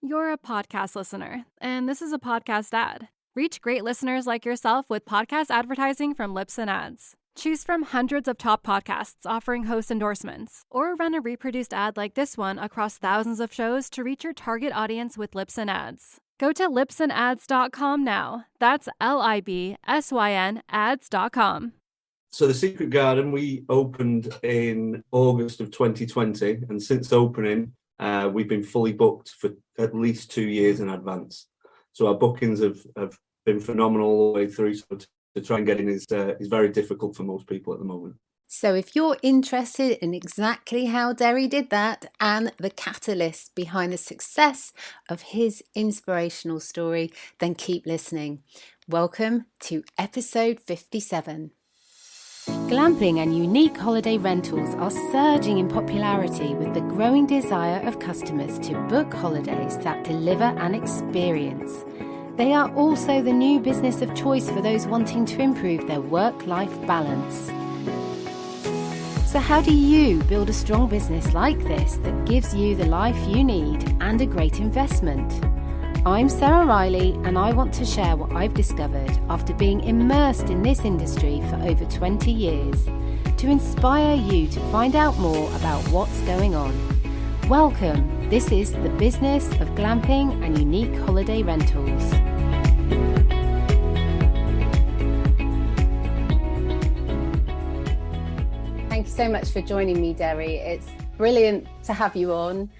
You're a podcast listener, and this is a podcast ad. Reach great listeners like yourself with podcast advertising from Lips and Ads. Choose from hundreds of top podcasts offering host endorsements, or run a reproduced ad like this one across thousands of shows to reach your target audience with Lips and Ads. Go to lipsandads.com now. That's LIBSYN ads.com. So the Secret Garden, we opened in August of 2020, and since opening, we've been fully booked for at least 2 years in advance. So our bookings have been phenomenal all the way through. So to try and get in is very difficult for most people at the moment. So if you're interested in exactly how Derry did that and the catalyst behind the success of his inspirational story, then keep listening. Welcome to episode 57. Glamping and unique holiday rentals are surging in popularity with the growing desire of customers to book holidays that deliver an experience. They are also the new business of choice for those wanting to improve their work-life balance. So how do you build a strong business like this that gives you the life you need and a great investment? I'm Sarah Riley, and I want to share what I've discovered after being immersed in this industry for over 20 years to inspire you to find out more about what's going on. Welcome. This is the business of glamping and unique holiday rentals. Thank you so much for joining me, Derry. It's brilliant to have you on.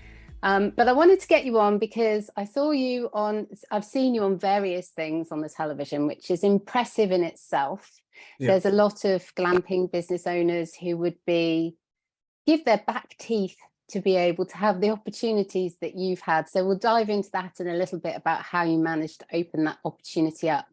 But I wanted to get you on because I've seen you on various things on the television, which is impressive in itself. Yeah. There's a lot of glamping business owners who would give their back teeth to be able to have the opportunities that you've had. So we'll dive into that in a little bit about how you managed to open that opportunity up.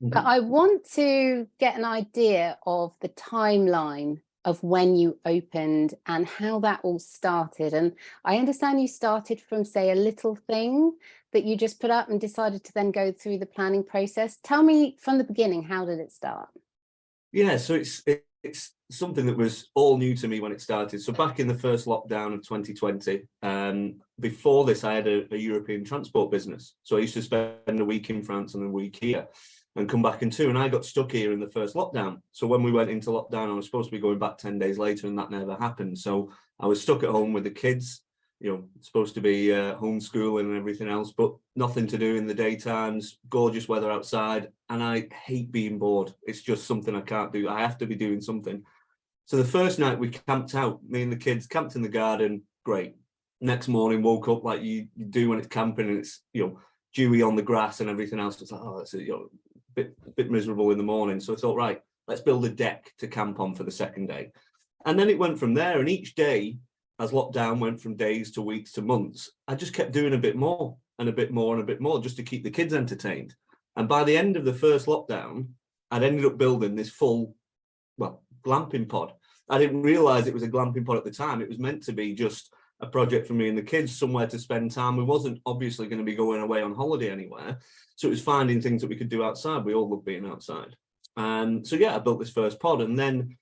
Mm-hmm. But I want to get an idea of the timeline of when you opened and how that all started. And I understand you started from, say, a little thing that you just put up and decided to then go through the planning process. Tell me from the beginning, how did it start? Yeah, so it's something that was all new to me when it started. So back in the first lockdown of 2020, before this, I had a European transport business. So I used to spend a week in France and a week here and come back in two. And I got stuck here in the first lockdown. So when we went into lockdown, I was supposed to be going back 10 days later, and that never happened. So I was stuck at home with the kids, supposed to be homeschooling and everything else, but nothing to do in the daytimes, gorgeous weather outside. And I hate being bored. It's just something I can't do. I have to be doing something. So the first night we camped out, me and the kids camped in the garden. Great. Next morning, woke up like you do when it's camping, and it's, dewy on the grass and everything else. It's like, it's a bit miserable in the morning. So I thought, right, let's build a deck to camp on for the second day. And then it went from there. And each day, as lockdown went from days to weeks to months, I just kept doing a bit more and a bit more and a bit more just to keep the kids entertained. And by the end of the first lockdown, I'd ended up building this full, glamping pod. I didn't realize it was a glamping pod at the time. It was meant to be just a project for me and the kids, somewhere to spend time. We wasn't obviously going to be going away on holiday anywhere. So it was finding things that we could do outside. We all love being outside. So I built this first pod, and then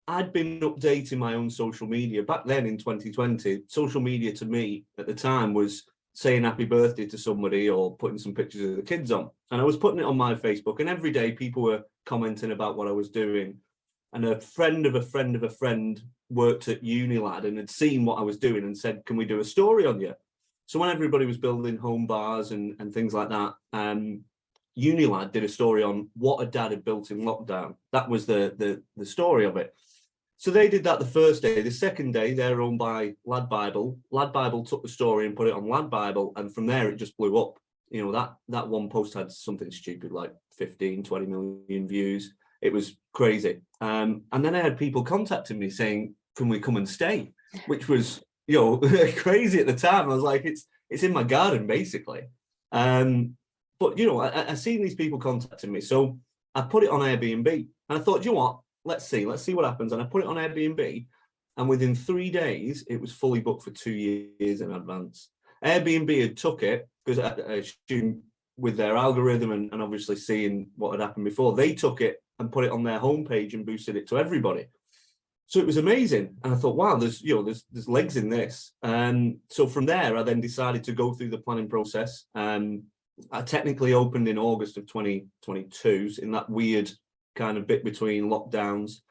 I'd been updating my own social media. Back then in 2020, social media to me at the time was saying happy birthday to somebody or putting some pictures of the kids on. And I was putting it on my Facebook, and every day people were commenting about what I was doing. And a friend of a friend of a friend worked at Unilad and had seen what I was doing and said, can we do a story on you? So when everybody was building home bars and things like that, Unilad did a story on what a dad had built in lockdown. That was the story of it. So they did that the first day. The second day, they're owned by Lad Bible. Lad Bible took the story and put it on Lad Bible. And from there, it just blew up. That one post had something stupid like 15, 20 million views. It was crazy. And then I had people contacting me saying, can we come and stay? Which was, crazy at the time. I was like, it's in my garden, basically. But, I seen these people contacting me. So I put it on Airbnb. And I thought, what? Let's see what happens. And I put it on Airbnb. And within 3 days, it was fully booked for 2 years in advance. Airbnb had took it, because I assume with their algorithm and obviously seeing what had happened before, they took it and put it on their homepage and boosted it to everybody. So it was amazing, and I thought, wow, there's legs in this. So from there, I then decided to go through the planning process. I technically opened in August of 2022, in that weird kind of bit between lockdowns,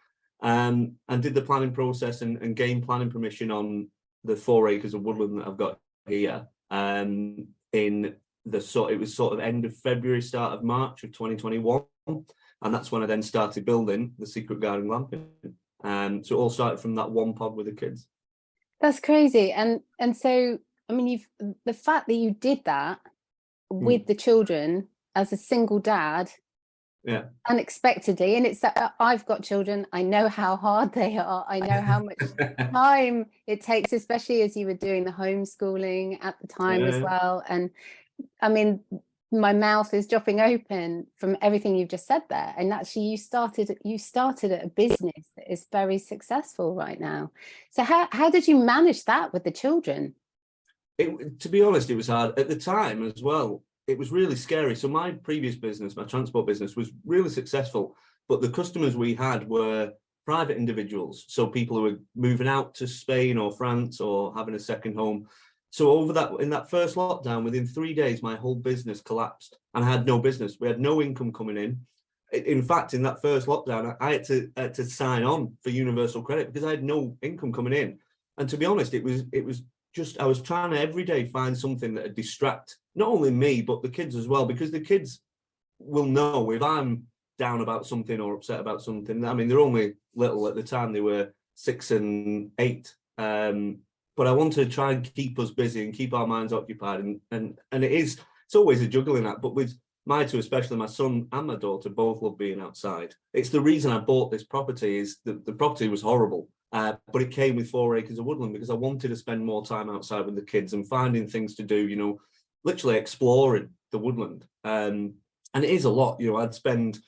and did the planning process and gained planning permission on the 4 acres of woodland that I've got here. In it was sort of end of February, start of March of 2021, and that's when I then started building the Secret Garden Glamping. So it all started from that one pod with the kids. That's crazy. And so, I mean, the fact that you did that with the children as a single dad, yeah, unexpectedly, and it's that I've got children, I know how hard they are, I know how much time it takes, especially as you were doing the homeschooling at the time as well. And I mean, my mouth is dropping open from everything you've just said there. And actually you started a business that is very successful right now. So how did you manage that with the children? To be honest, it was hard at the time as well. It was really scary. So my previous business, my transport business, was really successful, but the customers we had were private individuals. So people who were moving out to Spain or France or having a second home. So in that first lockdown, within 3 days, my whole business collapsed and I had no business. We had no income coming in. In fact, in that first lockdown, I had to sign on for universal credit because I had no income coming in. And to be honest, it was just, I was trying to every day find something that would distract not only me, but the kids as well, because the kids will know if I'm down about something or upset about something. I mean, they're only little at the time. They were 6 and 8. But I wanted to try and keep us busy and keep our minds occupied. And it's always a juggling act, but with my two, especially my son and my daughter, both love being outside. It's the reason I bought this property. Is the property was horrible, but it came with 4 acres of woodland because I wanted to spend more time outside with the kids and finding things to do, literally exploring the woodland. And it is a lot, I'd spend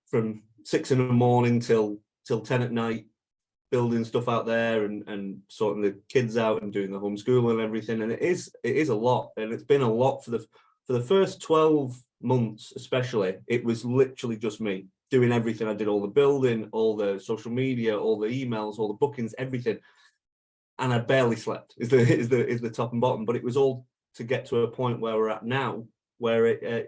from 6 in the morning till 10 at night, building stuff out there and sorting the kids out and doing the homeschool and everything. And it is a lot. And it's been a lot for the first 12 months, especially. It was literally just me doing everything. I did all the building, all the social media, all the emails, all the bookings, everything. And I barely slept is the top and bottom, but it was all to get to a point where we're at now, where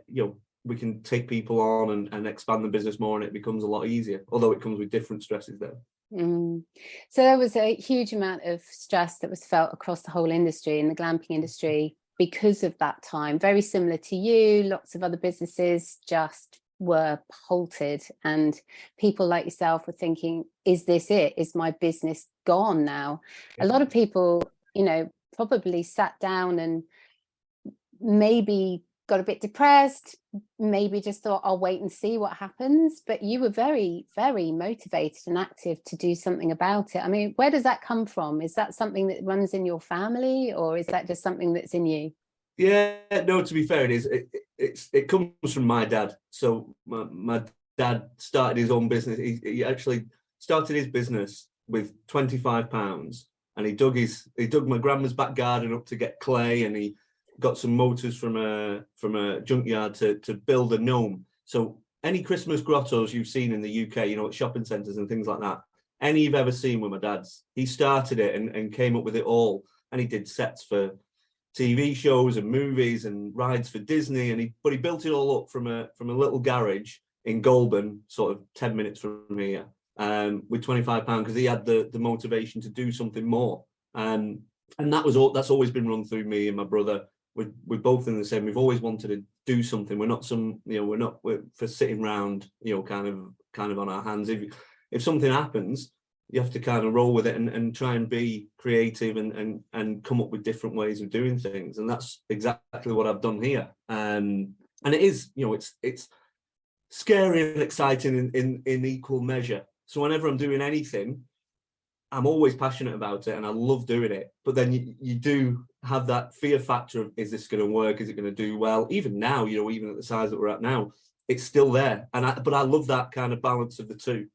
we can take people on and expand the business more, and it becomes a lot easier, although it comes with different stresses there. So there was a huge amount of stress that was felt across the whole industry, in the glamping industry, because of that time. Very similar to you, lots of other businesses just were halted, and people like yourself were thinking, is this it? Is my business gone now? A lot of people, probably sat down and maybe got a bit depressed, maybe just thought, I'll wait and see what happens. But you were very, very motivated and active to do something about it. I mean, where does that come from? Is that something that runs in your family, or is that just something that's in you? Yeah, no, to be fair, it is. It comes from my dad. So my dad started his own business. He actually started his business with £25, and he dug my grandma's back garden up to get clay, and he got some motors from a junkyard to build a gnome. So any Christmas grottos you've seen in the UK, at shopping centres and things like that, any you've ever seen with my dad's, he started it and came up with it all. And he did sets for TV shows and movies and rides for Disney. But he built it all up from a little garage in Goulburn, sort of 10 minutes from here, with £25 because he had the motivation to do something more. And that's always been run through me and my brother. We're both in the same. We've always wanted to do something. We're not we're for sitting around, kind of on our hands. If something happens, you have to kind of roll with it and try and be creative and come up with different ways of doing things. And that's exactly what I've done here. And it is, it's scary and exciting in equal measure. So whenever I'm doing anything, I'm always passionate about it and I love doing it. But then you do have that fear factor of, is this going to work? Is it going to do well? Even now, even at the size that we're at now, it's still there. But I love that kind of balance of the two.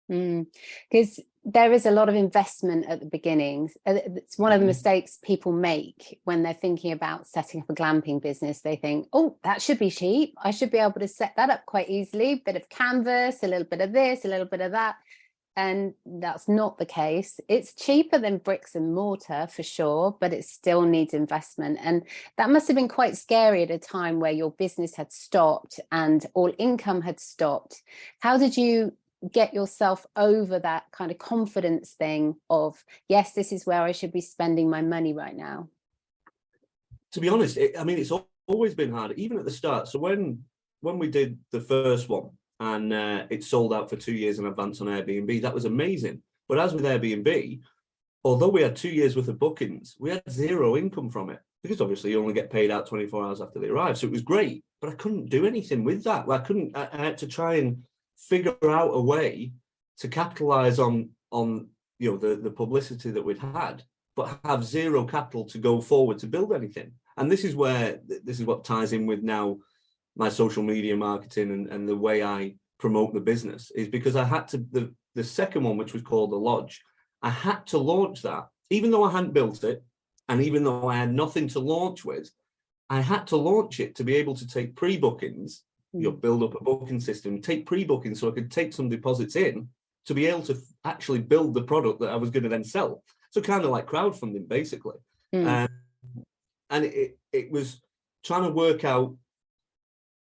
Because there is a lot of investment at the beginnings. It's one of the mistakes people make when they're thinking about setting up a glamping business. They think, oh, that should be cheap. I should be able to set that up quite easily. Bit of canvas, a little bit of this, a little bit of that. and that's not the case. It's cheaper than bricks and mortar for sure, but it still needs investment. And that must have been quite scary at a time where your business had stopped and all income had stopped. How did you get yourself over that kind of confidence thing of, yes, this is where I should be spending my money right now? To be honest, it's always been hard, even at the start. So when we did the first one, and it sold out for 2 years in advance on Airbnb, that was amazing. But as with Airbnb, although we had 2 years worth of bookings, we had zero income from it, because obviously you only get paid out 24 hours after they arrive. So it was great, but I couldn't do anything with that. I had to try and figure out a way to capitalize on the publicity that we'd had, but have zero capital to go forward to build anything. And this is what ties in with now my social media marketing and the way I promote the business, is because I had to, the second one, which was called The Lodge, I had to launch that, even though I hadn't built it, and even though I had nothing to launch with, I had to launch it to be able to take pre-bookings, build up a booking system, take pre-bookings so I could take some deposits in to be able to actually build the product that I was going to then sell. So kind of like crowdfunding, basically. And it was trying to work out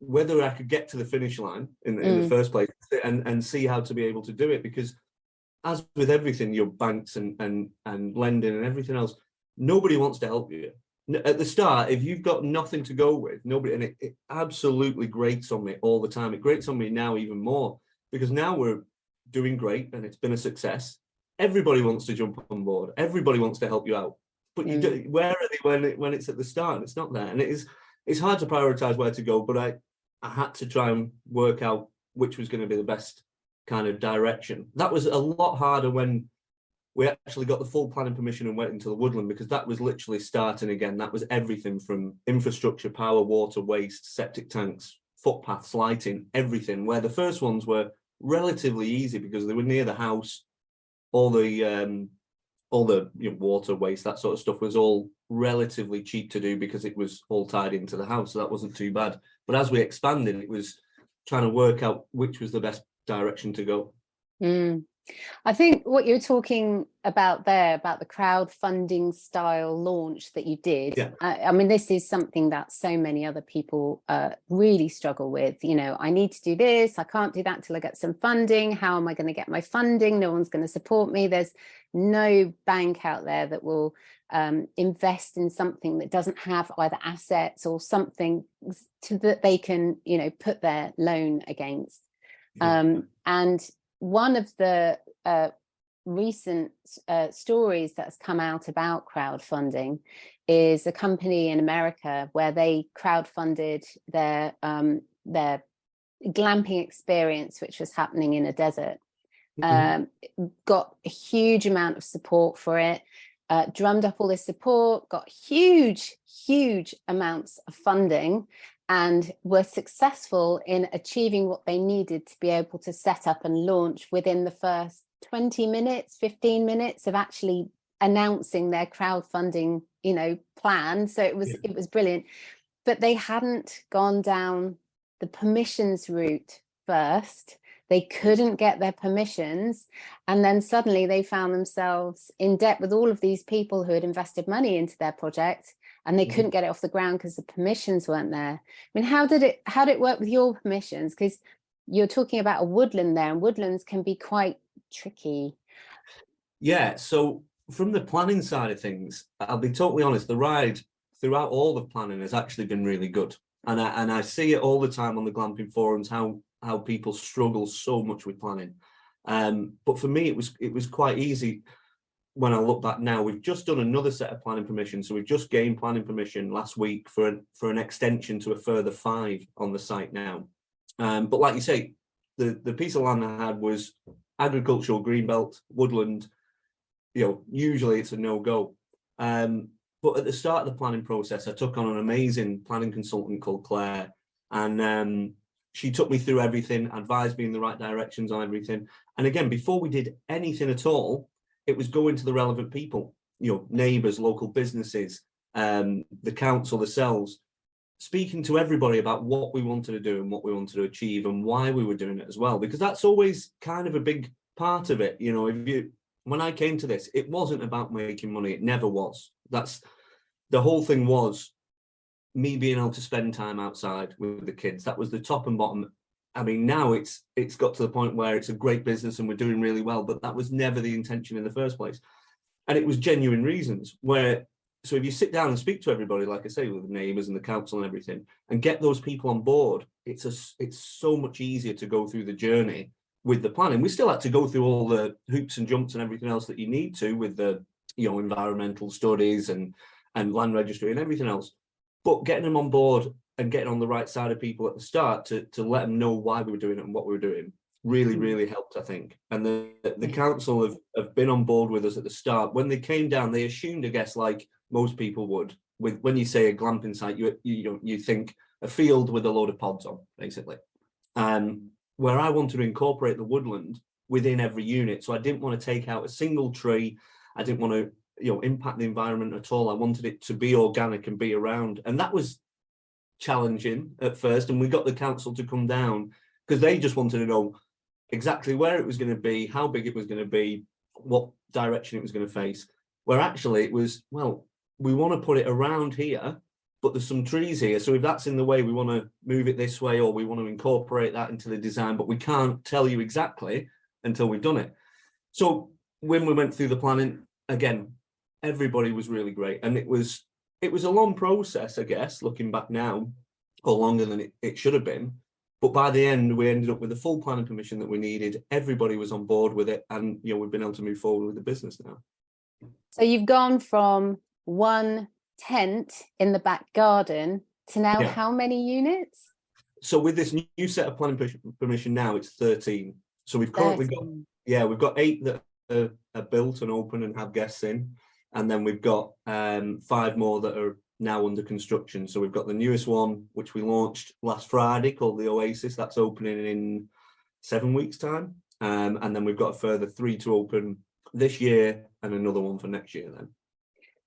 whether I could get to the finish line in the first place, and see how to be able to do it. Because as with everything, your banks and lending and everything else, nobody wants to help you. At the start, if you've got nothing to go with, nobody, and it absolutely grates on me all the time. It grates on me now even more, because now we're doing great and it's been a success. Everybody wants to jump on board. Everybody wants to help you out. But you do, where are they when it's at the start and it's not there? And it's hard to prioritize where to go, but I had to try and work out which was going to be the best kind of direction. That was a lot harder when we actually got the full planning permission and went into the woodland, because that was literally starting again. That was everything from infrastructure, power, water, waste, septic tanks, footpaths, lighting, everything, where the first ones were relatively easy because they were near the house. All the water, waste, that sort of stuff was all relatively cheap to do because it was all tied into the house, so that wasn't too bad. But as we expanded, it was trying to work out which was the best direction to go. I think what you're talking about there, about the crowdfunding style launch that you did, I mean, this is something that so many other people really struggle with. I need to do this, I can't do that till I get some funding. How am I going to get my funding? No one's going to support me. There's no bank out there that will invest in something that doesn't have either assets or something that they can, put their loan against. And one of the recent stories that's come out about crowdfunding is a company in America where they crowdfunded their glamping experience, which was happening in a desert. Got a huge amount of support for it, drummed up all this support, got huge amounts of funding, and were successful in achieving what they needed to be able to set up and launch within the first 20 minutes, 15 minutes of actually announcing their crowdfunding, plan. So it was brilliant. But they hadn't gone down the permissions route first. They couldn't get their permissions. And then suddenly they found themselves in debt with all of these people who had invested money into their project, and they couldn't get it off the ground because the permissions weren't there. I mean, how did it work with your permissions? Because you're talking about a woodland there, and woodlands can be quite tricky. Yeah, so from the planning side of things, I'll be totally honest, the ride throughout all the planning has actually been really good. And I see it all the time on the glamping forums, how people struggle so much with planning. But for me, it was quite easy. When I look back now, we've just done another set of planning permission. So we've just gained planning permission last week for an extension to a further 5 on the site now. But like you say, the piece of land I had was agricultural, greenbelt, woodland. Usually it's a no-go. But at the start of the planning process, I took on an amazing planning consultant called Claire, and she took me through everything, advised me in the right directions on everything. And again, before we did anything at all, it was going to the relevant people, neighbours, local businesses, the council themselves, speaking to everybody about what we wanted to do and what we wanted to achieve and why we were doing it as well, because that's always kind of a big part of it. When I came to this, it wasn't about making money. It never was. That's the whole thing, was me being able to spend time outside with the kids. That was the top and bottom. I mean, now it's got to the point where it's a great business and we're doing really well, but that was never the intention in the first place. And it was genuine reasons so if you sit down and speak to everybody, like I say, with the neighbours and the council and everything, and get those people on board, it's so much easier to go through the journey with the planning. We still had to go through all the hoops and jumps and everything else that you need to with the, environmental studies and land registry and everything else. But getting them on board and getting on the right side of people at the start to let them know why we were doing it and what we were doing really helped, I think. And the council have been on board with us at the start. When they came down, they assumed, I guess, like most people would, when you say a glamping site, you think a field with a load of pods on, basically. Where I wanted to incorporate the woodland within every unit. So I didn't want to take out a single tree. I didn't want to, impact the environment at all. I wanted it to be organic and be around. And that was challenging at first. And we got the council to come down because they just wanted to know exactly where it was going to be, how big it was going to be, what direction it was going to face. Where actually it was, well, we want to put it around here, but there's some trees here. So if that's in the way, we want to move it this way, or we want to incorporate that into the design, but we can't tell you exactly until we've done it. So when we went through the planning, again, everybody was really great. And it was a long process, I guess, looking back now, or longer than it should have been. But by the end, we ended up with the full planning permission that we needed. Everybody was on board with it. And, we've been able to move forward with the business now. So you've gone from one tent in the back garden to now how many units? So with this new set of planning permission now, it's 13. So we've currently we've got 8 that are built and open and have guests in. And then we've got 5 more that are now under construction. So we've got the newest one, which we launched last Friday, called the Oasis. That's opening in 7 weeks' time. And then we've got a further 3 to open this year and another one for next year then.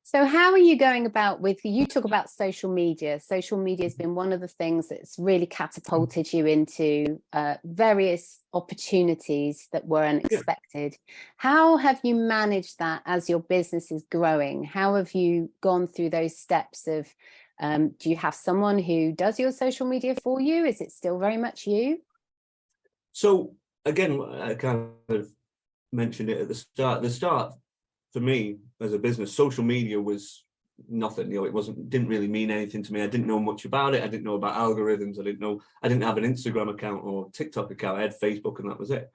So how are you going about you talk about social media. Social media has been one of the things that's really catapulted you into various opportunities that were unexpected. How have you managed that as your business is growing? How have you gone through those steps of, do you have someone who does your social media for you? Is it still very much you? So again, I kind of mentioned it at the start. The start for me as a business, social media was nothing. It didn't really mean anything to me. I didn't know much about it. I didn't know about algorithms. I didn't have an Instagram account or TikTok account. I had Facebook, and that was it.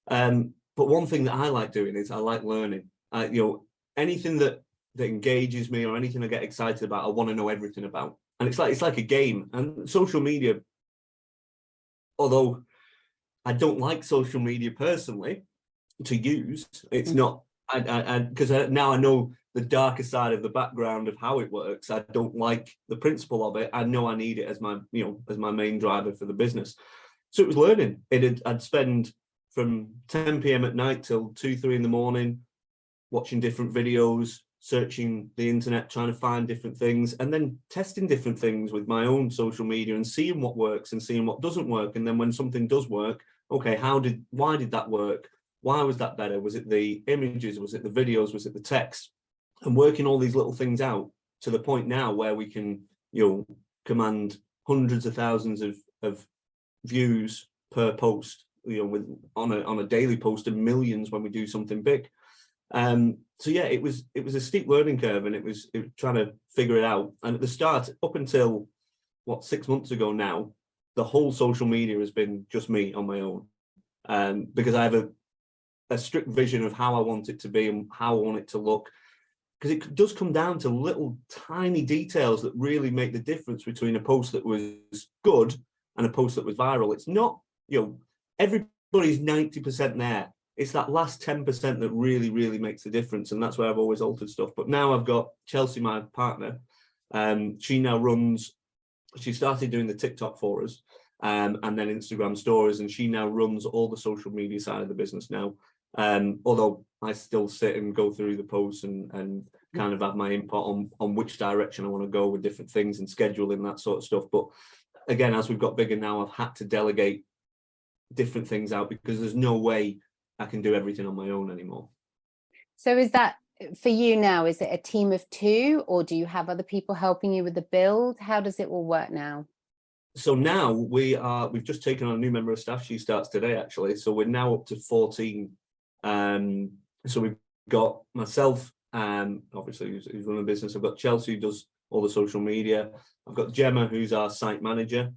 But one thing that I like doing is I like learning. Anything that engages me or anything I get excited about, I want to know everything about. And it's like a game. And social media, although I don't like social media personally to use, it's not. Because now I know the darker side of the background of how it works. I don't like the principle of it. I know I need it as my main driver for the business. So it was learning. I'd spend from 10 p.m. at night till 2-3 in the morning watching different videos, searching the internet, trying to find different things, and then testing different things with my own social media and seeing what works and seeing what doesn't work. And then when something does work, okay, why did that work? Why was that better? Was it the images? Was it the videos? Was it the text? And working all these little things out to the point now where we can, command hundreds of thousands of views per post, on a daily post, and millions when we do something big. So yeah, it was a steep learning curve, and it was trying to figure it out. And at the start, up until 6 months ago now, the whole social media has been just me on my own, because I have a strict vision of how I want it to be and how I want it to look, because it does come down to little tiny details that really make the difference between a post that was good and a post that was viral. It's not, everybody's 90% there. It's that last 10% that really, really makes the difference. And that's where I've always altered stuff. But now I've got Chelsea, my partner. She started doing the TikTok for us, and then Instagram stories, and she now runs all the social media side of the business now. Although I still sit and go through the posts and kind of have my input on which direction I want to go with different things and scheduling, that sort of stuff. But again, as we've got bigger now, I've had to delegate different things out, because there's no way I can do everything on my own anymore. So is that for you now? Is it a team of two, or do you have other people helping you with the build? How does it all work now? So now we've just taken on a new member of staff. She starts today, actually. So we're now up to 14. So we've got myself, obviously who's running the business. I've got Chelsea, who does all the social media. I've got Gemma, who's our site manager.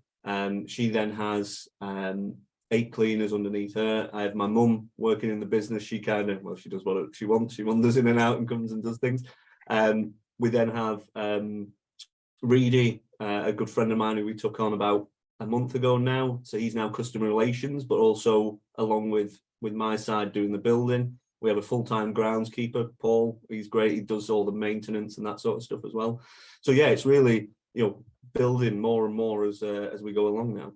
She then has 8 cleaners underneath her. I have my mum working in the business. She she does what she wants. She wanders in and out and comes and does things. We then have Reedy, a good friend of mine who we took on about a month ago now. So he's now customer relations, but also along with my side doing the building. We have a full-time groundskeeper, Paul. He's great. He does all the maintenance and that sort of stuff as well. So yeah, it's really, building more and more as we go along now.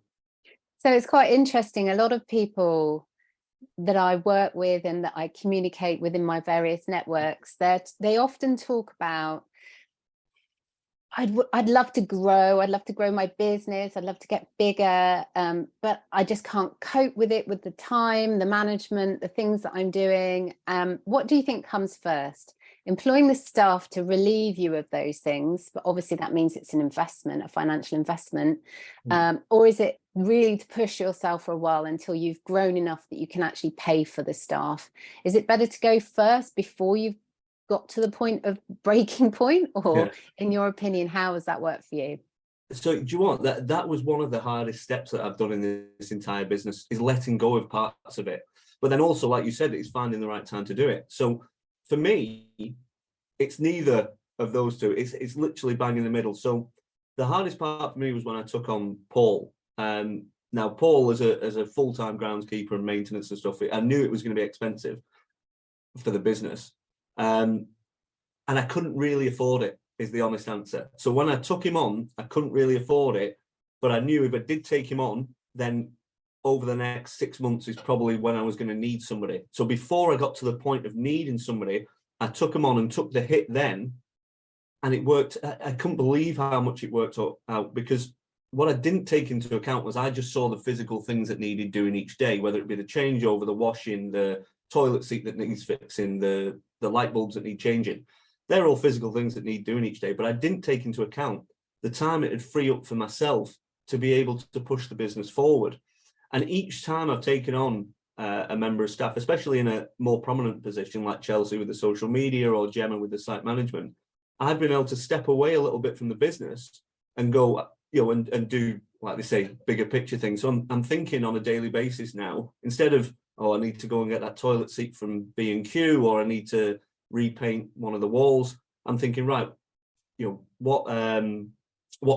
So it's quite interesting. A lot of people that I work with and that I communicate with in my various networks, that they often talk about, I'd love to grow. I'd love to grow my business. I'd love to get bigger, but I just can't cope with it, with the time, the management, the things that I'm doing. What do you think comes first? Employing the staff to relieve you of those things, but obviously that means it's an investment, a financial investment, or is it really to push yourself for a while until you've grown enough that you can actually pay for the staff? Is it better to go first before you've got to the point of breaking point, or in your opinion, how has that worked for you? So do you want that was one of the hardest steps that I've done in this entire business, is letting go of parts of it. But then also, like you said, it's finding the right time to do it. So for me, it's neither of those two. It's literally bang in the middle. So the hardest part for me was when I took on Paul. Now Paul as a full-time groundskeeper and maintenance and stuff, I knew it was going to be expensive for the business. And I couldn't really afford it, is the honest answer. So when I took him on, I couldn't really afford it, but I knew if I did take him on, then over the next 6 months is probably when I was going to need somebody. So before I got to the point of needing somebody, I took him on and took the hit then, and it worked. I couldn't believe how much it worked out, because what I didn't take into account was I just saw the physical things that needed doing each day, whether it be the changeover, the washing, the toilet seat that needs fixing, the light bulbs that need changing. They're all physical things that need doing each day, but I didn't take into account the time it would free up for myself to be able to push the business forward. And each time I've taken on a member of staff, especially in a more prominent position like Chelsea with the social media or Gemma with the site management, I've been able to step away a little bit from the business and go, and do, like they say, bigger picture things. So I'm thinking on a daily basis now, instead of, I need to go and get that toilet seat from B&Q, or I need to repaint one of the walls. I'm thinking, right, what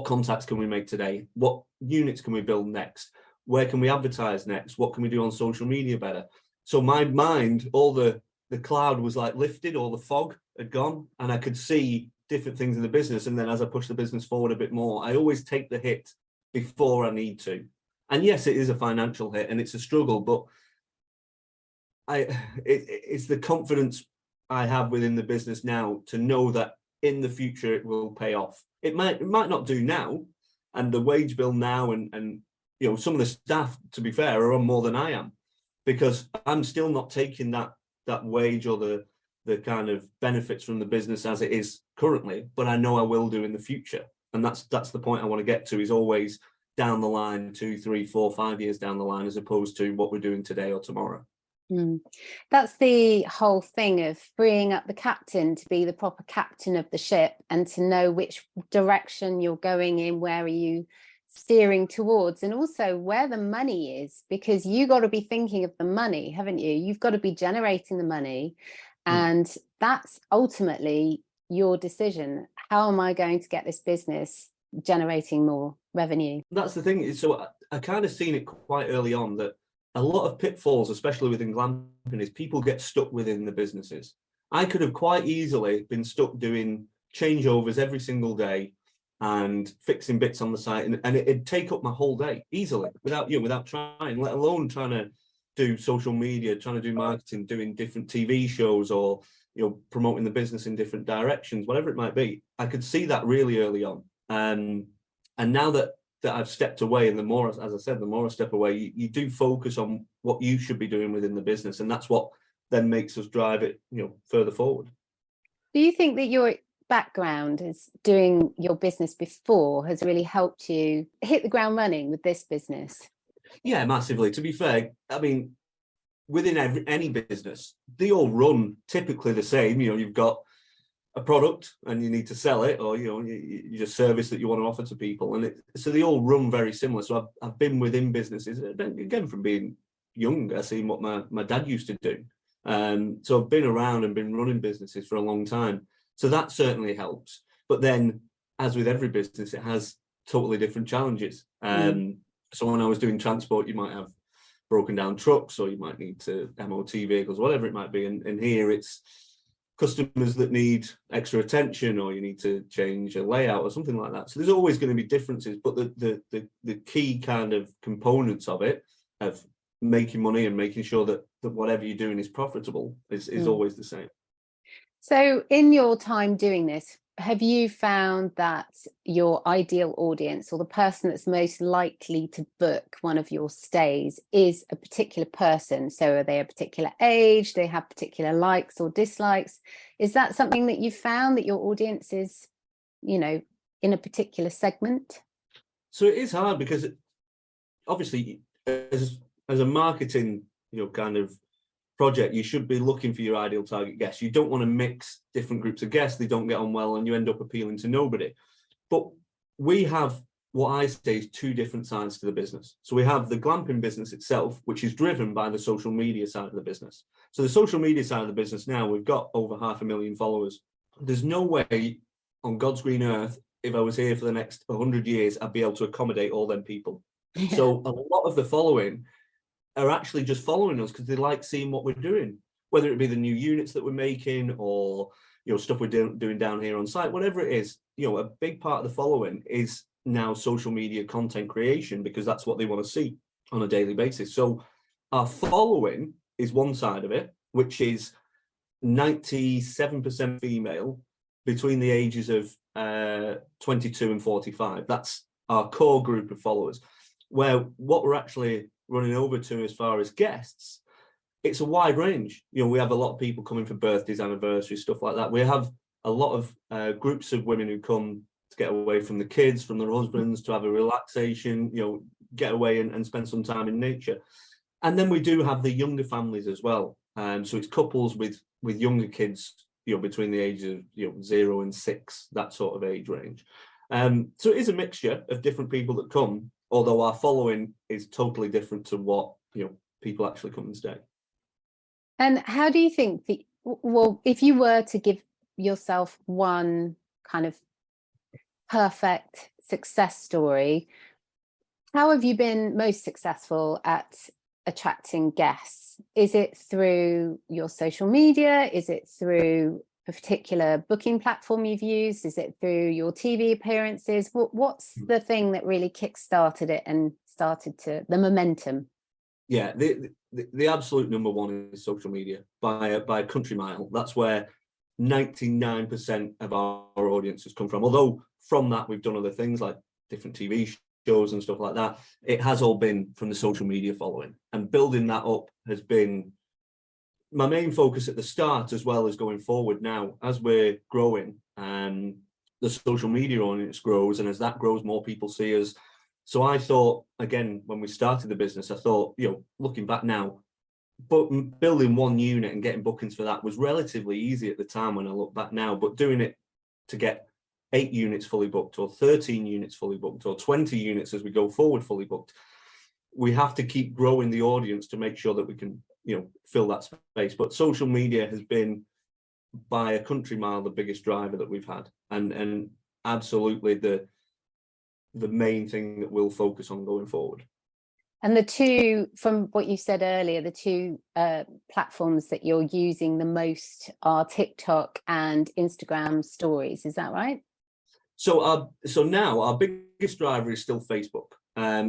contacts can we make today? What units can we build next? Where can we advertise next? What can we do on social media better? So my mind, all the cloud was like lifted, all the fog had gone, and I could see different things in the business. And then as I push the business forward a bit more, I always take the hit before I need to. And yes, it is a financial hit and it's a struggle, but it's the confidence I have within the business now to know that in the future it will pay off. It might not do now, and the wage bill now and some of the staff, to be fair, are on more than I am, because I'm still not taking that wage or the kind of benefits from the business as it is currently, but I know I will do in the future. And that's the point I want to get to, is always down the line, 2, 3, 4, 5 years down the line, as opposed to what we're doing today or tomorrow. That's the whole thing of freeing up the captain to be the proper captain of the ship, and to know which direction you're going in, where are you steering towards, and also where the money is, because you got to be thinking of the money, haven't you? You've got to be generating the money, and that's ultimately your decision. How am I going to get this business generating more revenue? That's the thing. So I kind of seen it quite early on, that a lot of pitfalls, especially within glamping, is people get stuck within the businesses. I could have quite easily been stuck doing changeovers every single day and fixing bits on the site, and it'd take up my whole day easily without trying, let alone trying to do social media, trying to do marketing, doing different TV shows, or promoting the business in different directions, whatever it might be. I could see that really early on. And now that that I've stepped away, and the more, as I said, the more I step away, you do focus on what you should be doing within the business, and that's what then makes us drive it, further forward. Do you think that your background as doing your business before has really helped you hit the ground running with this business? Yeah, massively. To be fair, I mean, within any business, they all run typically the same. You've got a product and you need to sell it, or you just service that you want to offer to people, and so they all run very similar. So I've been within businesses again from being younger, seeing what my dad used to do. So I've been around and been running businesses for a long time. So that certainly helps. But then, as with every business, it has totally different challenges. So when I was doing transport, you might have broken down trucks, or you might need to MOT vehicles, whatever it might be. And here it's customers that need extra attention, or you need to change a layout or something like that. So there's always going to be differences, but the key kind of components of it, of making money and making sure that whatever you're doing is profitable, is always the same. So in your time doing this, have you found that your ideal audience, or the person that's most likely to book one of your stays, is a particular person? So are they a particular age? Do they have particular likes or dislikes? Is that something that you've found, that your audience is, in a particular segment? So it is hard, because obviously as a marketing, kind of project, you should be looking for your ideal target guests. You don't want to mix different groups of guests. They don't get on well and you end up appealing to nobody. But we have what I say is two different sides to the business. So we have the glamping business itself, which is driven by the social media side of the business. So the social media side of the business now, we've got over 500,000 followers. There's no way on God's green earth, if I was here for the next 100 years, I'd be able to accommodate all them people. Yeah. So a lot of the following are actually just following us because they like seeing what we're doing, whether it be the new units that we're making, or stuff we're doing down here on site, whatever it is. A big part of the following is now social media content creation, because that's what they want to see on a daily basis. So our following is one side of it, which is 97% female between the ages of 22 and 45. That's our core group of followers. Where what we're actually running over to as far as guests, it's a wide range. We have a lot of people coming for birthdays, anniversaries, stuff like that. We have a lot of groups of women who come to get away from the kids, from their husbands, to have a relaxation, get away and spend some time in nature. And then we do have the younger families as well. So it's couples with younger kids, between the ages of 0 and 6, that sort of age range. So it is a mixture of different people that come, although our following is totally different to what people actually come and stay. And how do you think if you were to give yourself one kind of perfect success story, how have you been most successful at attracting guests? Is it through your social media? Is it through a particular booking platform you've used? Is it through your TV appearances? What's the thing that really kick-started it and started to the momentum? Yeah, the absolute number one is social media by a country mile. That's where 99% of our audience has come from. Although from that we've done other things like different TV shows and stuff like that. It has all been from the social media following, and building that up has been my main focus at the start, as well as going forward now as we're growing. The social media audience grows, and as that grows, more people see us. So I thought, again, when we started the business, I thought, looking back now, but building one unit and getting bookings for that was relatively easy at the time when I look back now. But doing it to get 8 units fully booked, or 13 units fully booked, or 20 units as we go forward fully booked, we have to keep growing the audience to make sure that we can fill that space. But social media has been by a country mile the biggest driver that we've had, and absolutely the main thing that we'll focus on going forward. And the two, from what you said earlier, the two platforms that you're using the most are TikTok and Instagram stories. Is that right? So now our biggest driver is still Facebook.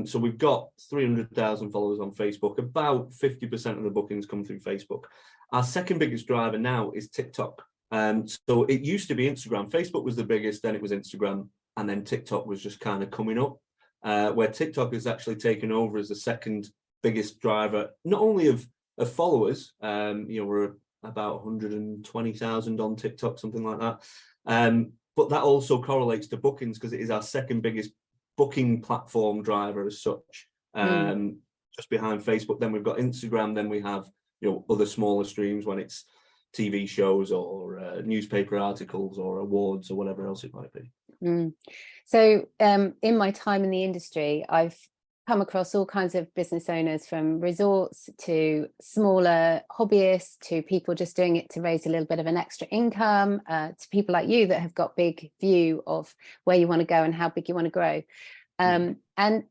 So we've got 300,000 followers on Facebook. About 50% of the bookings come through Facebook. Our second biggest driver now is TikTok. So it used to be Instagram. Facebook was the biggest, then it was Instagram, and then TikTok was just kind of coming up. where TikTok has actually taken over as the second biggest driver, not only of followers. We're about 120,000 on TikTok, something like that. But that also correlates to bookings because it is our second biggest booking platform driver as such. Just behind Facebook. Then we've got Instagram. Then we have other smaller streams when it's TV shows or newspaper articles or awards or whatever else it might be. So in my time in the industry, I've come across all kinds of business owners, from resorts to smaller hobbyists to people just doing it to raise a little bit of an extra income, to people like you that have got big view of where you want to go and how big you want to grow. And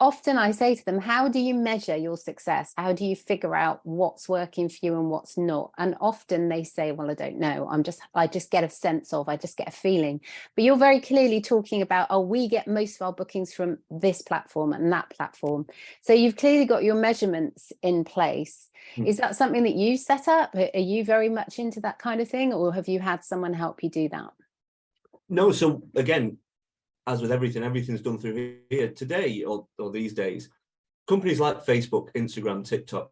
often I say to them, how do you measure your success? How do you figure out what's working for you and what's not? And often they say, well, I don't know. I just get a sense of, I just get a feeling. But you're very clearly talking about, we get most of our bookings from this platform and that platform. So you've clearly got your measurements in place. Is that something that you set up? Are you very much into that kind of thing, or have you had someone help you do that? No. So again, as with everything's done through here today or these days. Companies like Facebook, Instagram, TikTok,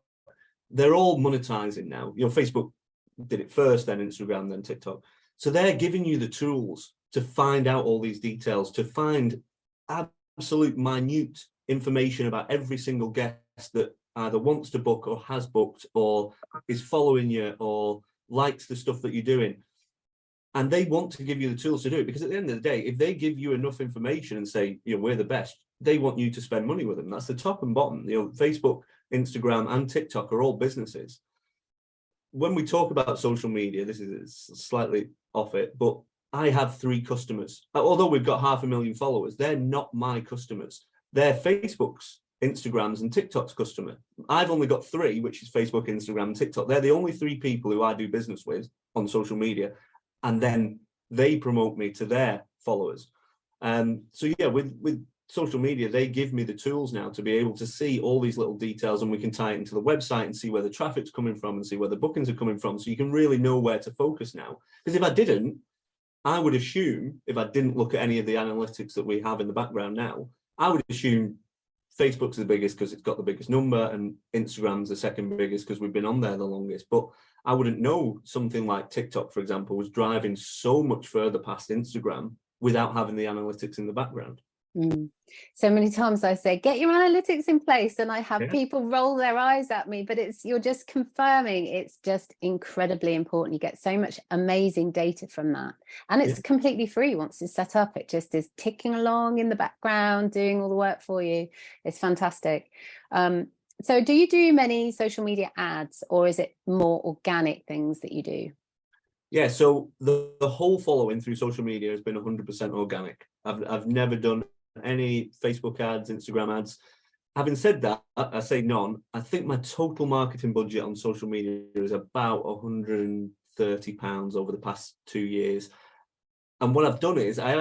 they're all monetizing now. Facebook did it first, then Instagram, then TikTok. So they're giving you the tools to find out all these details, to find absolute minute information about every single guest that either wants to book or has booked or is following you or likes the stuff that you're doing. And they want to give you the tools to do it, because at the end of the day, if they give you enough information and say, we're the best, they want you to spend money with them. That's the top and bottom. Facebook, Instagram, and TikTok are all businesses. When we talk about social media, this is slightly off it, but I have 3 customers. Although we've got 500,000 followers, they're not my customers. They're Facebook's, Instagram's, and TikTok's customer. I've only got 3, which is Facebook, Instagram, and TikTok. They're the only 3 people who I do business with on social media. And then they promote me to their followers. So yeah, with social media, they give me the tools now to be able to see all these little details, and we can tie it into the website and see where the traffic's coming from and see where the bookings are coming from. So you can really know where to focus now. Because if I didn't, I would assume, if I didn't look at any of the analytics that we have in the background now, I would assume Facebook's the biggest because it's got the biggest number, and Instagram's the second biggest because we've been on there the longest. But I wouldn't know something like TikTok, for example, was driving so much further past Instagram without having the analytics in the background. So many times I say, get your analytics in place, and I have people roll their eyes at me, but you're just confirming it's just incredibly important. You get so much amazing data from that, and it's completely free once it's set up. It just is ticking along in the background, doing all the work for you. It's fantastic. So do you do many social media ads, or is it more organic things that you do? Yeah, so the whole following through social media has been 100% organic. I've never done any Facebook ads, Instagram ads. Having said that, I say none. I think my total marketing budget on social media is about £130 over the past 2 years. And what I've done is I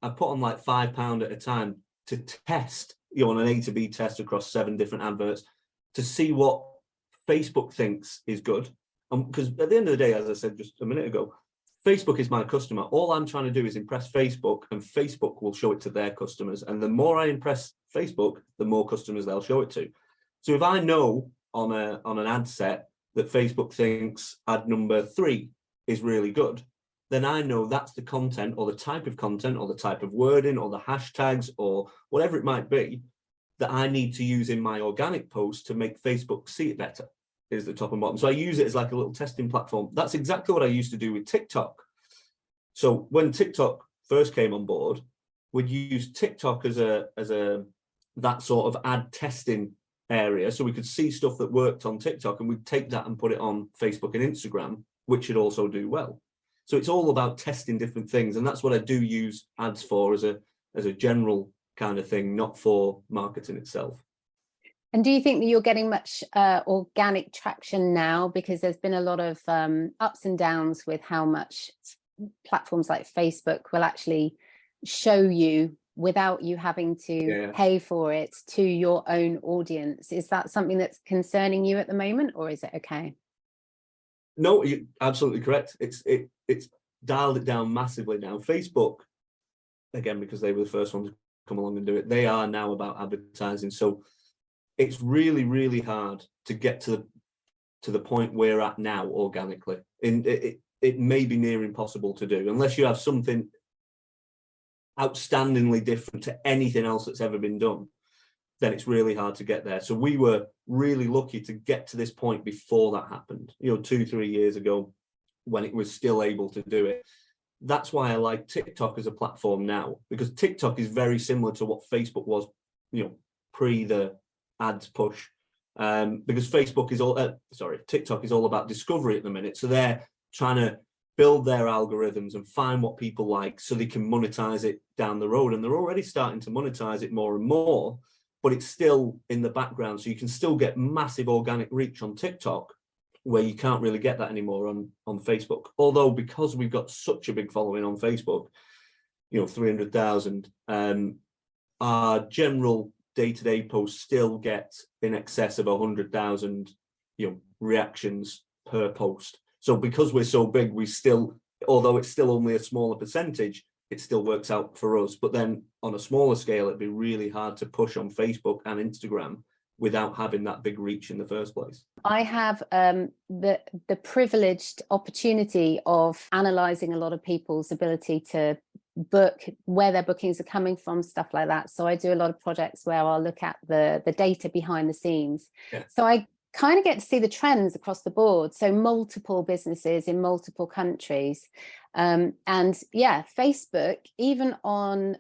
put on like £5 at a time to test, on an A to B test across 7 different adverts to see what Facebook thinks is good. Because at the end of the day, as I said just a minute ago, Facebook is my customer. All I'm trying to do is impress Facebook, and Facebook will show it to their customers. And the more I impress Facebook, the more customers they'll show it to. So if I know on an ad set that Facebook thinks ad number 3 is really good, then I know that's the content or the type of content or the type of wording or the hashtags or whatever it might be that I need to use in my organic post to make Facebook see it better. Is the top and bottom. So I use it as like a little testing platform. That's exactly what I used to do with TikTok. So when TikTok first came on board, we'd use TikTok as that sort of ad testing area. So we could see stuff that worked on TikTok, and we'd take that and put it on Facebook and Instagram, which should also do well. So it's all about testing different things. And that's what I do use ads for, as a general kind of thing, not for marketing itself. And do you think that you're getting much organic traction now? Because there's been a lot of ups and downs with how much platforms like Facebook will actually show you without you having to pay for it to your own audience. Is that something that's concerning you at the moment, or is it okay? No, you're absolutely correct. It's dialed it down massively now. Facebook, again, because they were the first ones come along and do it. They are now about advertising. So it's really, really hard to get to the point we're at now organically. It may be near impossible to do unless you have something outstandingly different to anything else that's ever been done. Then it's really hard to get there. So we were really lucky to get to this point before that happened, 2-3 years ago, when it was still able to do it. That's why I like TikTok as a platform now, because TikTok is very similar to what Facebook was, pre the ads push. Because TikTok is all about discovery at the minute. So they're trying to build their algorithms and find what people like so they can monetize it down the road. And they're already starting to monetize it more and more, but it's still in the background. So you can still get massive organic reach on TikTok, where you can't really get that anymore on Facebook. Although, because we've got such a big following on Facebook, 300,000, our general day-to-day posts still get in excess of 100,000, reactions per post. So because we're so big, we still, although it's still only a smaller percentage, it still works out for us. But then on a smaller scale, it'd be really hard to push on Facebook and Instagram without having that big reach in the first place. I have the privileged opportunity of analysing a lot of people's ability to book, where their bookings are coming from, stuff like that. So I do a lot of projects where I'll look at the data behind the scenes. Yeah. So I kind of get to see the trends across the board. So multiple businesses in multiple countries. And yeah, Facebook, even on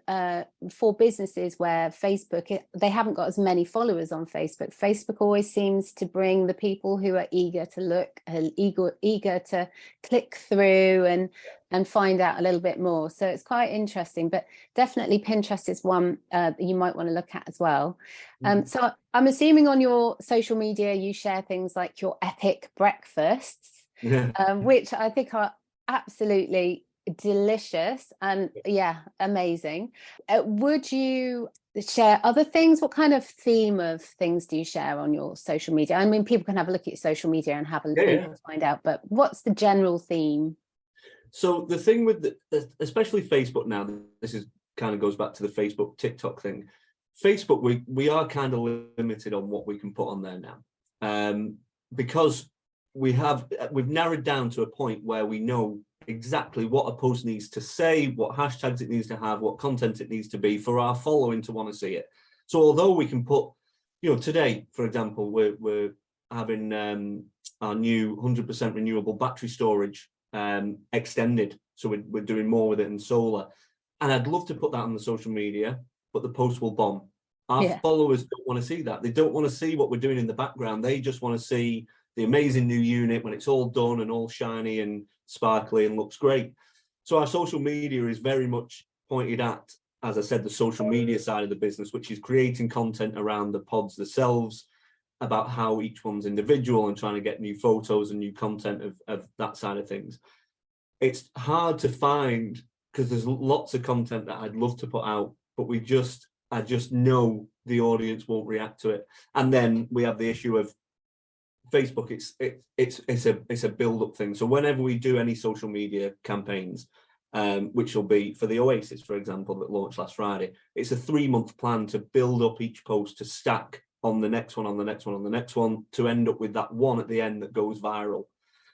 for businesses where Facebook, they haven't got as many followers on Facebook. Facebook always seems to bring the people who are eager to look, eager to click through and find out a little bit more. So it's quite interesting, but definitely Pinterest is one that you might want to look at as well. So I'm assuming on your social media, you share things like your epic breakfasts, which I think are absolutely delicious and amazing. Would you share other things? What kind of theme of things do you share on your social media? I mean, people can have a look at your social media and have a look to find out, but what's the general theme? So the thing with especially Facebook now, this is kind of goes back to the Facebook TikTok thing. Facebook, we are kind of limited on what we can put on there now, because we've narrowed down to a point where we know exactly what a post needs to say, what hashtags it needs to have, what content it needs to be for our following to want to see it. So although we can put, today, for example, we're having our new 100% renewable battery storage extended. So we're doing more with it in solar. And I'd love to put that on the social media, but the post will bomb. Our followers don't want to see that. They don't want to see what we're doing in the background. They just want to see the amazing new unit when it's all done and all shiny and sparkly and looks great. So our social media is very much pointed at, as I said, the social media side of the business, which is creating content around the pods themselves, about how each one's individual and trying to get new photos and new content of that side of things. It's hard to find because there's lots of content that I'd love to put out, but I just know the audience won't react to it. And then we have the issue of Facebook. It's a build-up thing. So whenever we do any social media campaigns, which will be for the Oasis, for example, that launched last Friday, it's a 3-month plan to build up each post to stack on the next one, on the next one, on the next one, to end up with that one at the end that goes viral.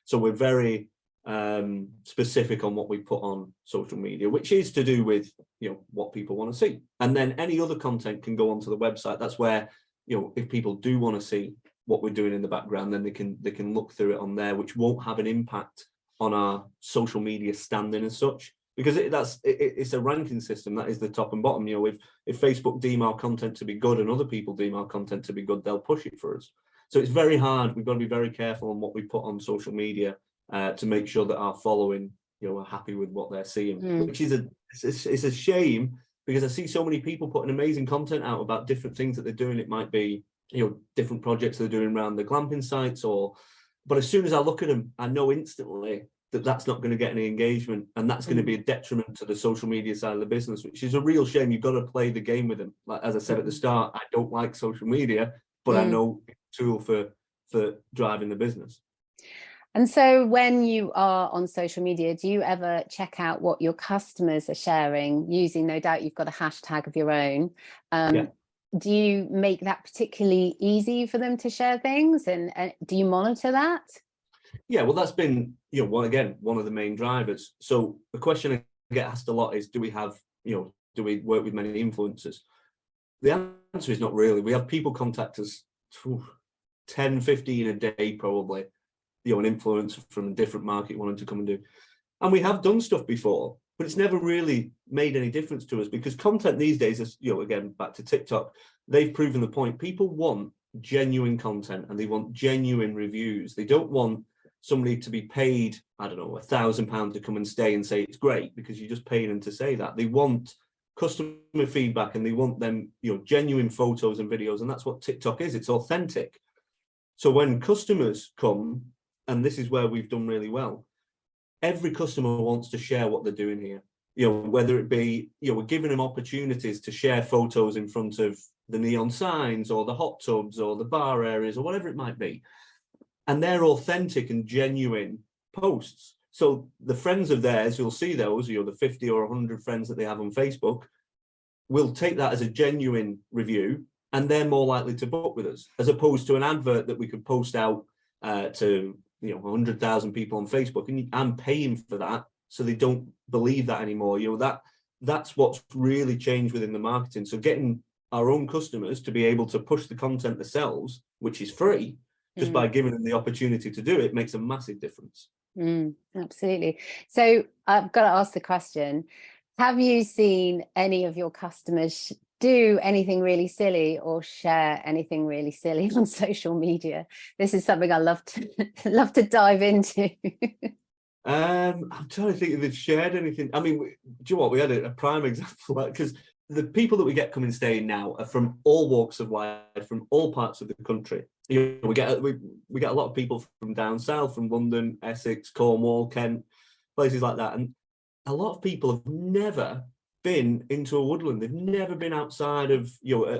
So we're very specific on what we put on social media, which is to do with what people want to see. And then any other content can go onto the website. That's where if people do want to see what we're doing in the background, then they can look through it on there, which won't have an impact on our social media standing as such, because it's a ranking system. That is the top and bottom. If Facebook deem our content to be good and other people deem our content to be good, they'll push it for us. So it's very hard. We've got to be very careful on what we put on social media to make sure that our following are happy with what they're seeing, which is it's a shame, because I see so many people putting amazing content out about different things that they're doing. It might be different projects they're doing around the glamping sites, but as soon as I look at them, I know instantly that that's not going to get any engagement, and that's going to be a detriment to the social media side of the business, which is a real shame. You've got to play the game with them. Like, as I said at the start, I don't like social media, but I know it's a tool for driving the business. And so when you are on social media, do you ever check out what your customers are sharing using, no doubt you've got a hashtag of your own? Yeah. Do you make that particularly easy for them to share things, and do you monitor that? Yeah, well, that's been, one of the main drivers. So the question I get asked a lot is, do we work with many influencers? The answer is not really. We have people contact us 10, 15 a day, probably, an influencer from a different market wanting to come and do. And we have done stuff before, but it's never really made any difference to us, because content these days is, again, back to TikTok, they've proven the point. People want genuine content and they want genuine reviews. They don't want somebody to be paid, I don't know, £1,000 to come and stay and say it's great, because you're just paying them to say that. They want customer feedback, and they want them, genuine photos and videos. And that's what TikTok is. It's authentic. So when customers come, and this is where we've done really well, every customer wants to share what they're doing here. Whether it be, we're giving them opportunities to share photos in front of the neon signs or the hot tubs or the bar areas or whatever it might be. And they're authentic and genuine posts. So the friends of theirs, you'll see those, the 50 or 100 friends that they have on Facebook, will take that as a genuine review, and they're more likely to book with us, as opposed to an advert that we could post out to 100,000 people on Facebook, and I'm paying for that, so they don't believe that anymore. That's what's really changed within the marketing. So getting our own customers to be able to push the content themselves, which is free, just by giving them the opportunity to do it, makes a massive difference. Absolutely. So I've got to ask the question, have you seen any of your customers do anything really silly or share anything really silly on social media? This is something I love to dive into. I'm trying to think if they've shared anything. I mean, do you know what? We had a prime example, because the people that we get coming staying now are from all walks of life, from all parts of the country. We get a lot of people from down south, from London, Essex, Cornwall, Kent, places like that, and a lot of people have never been into a woodland. They've never been outside of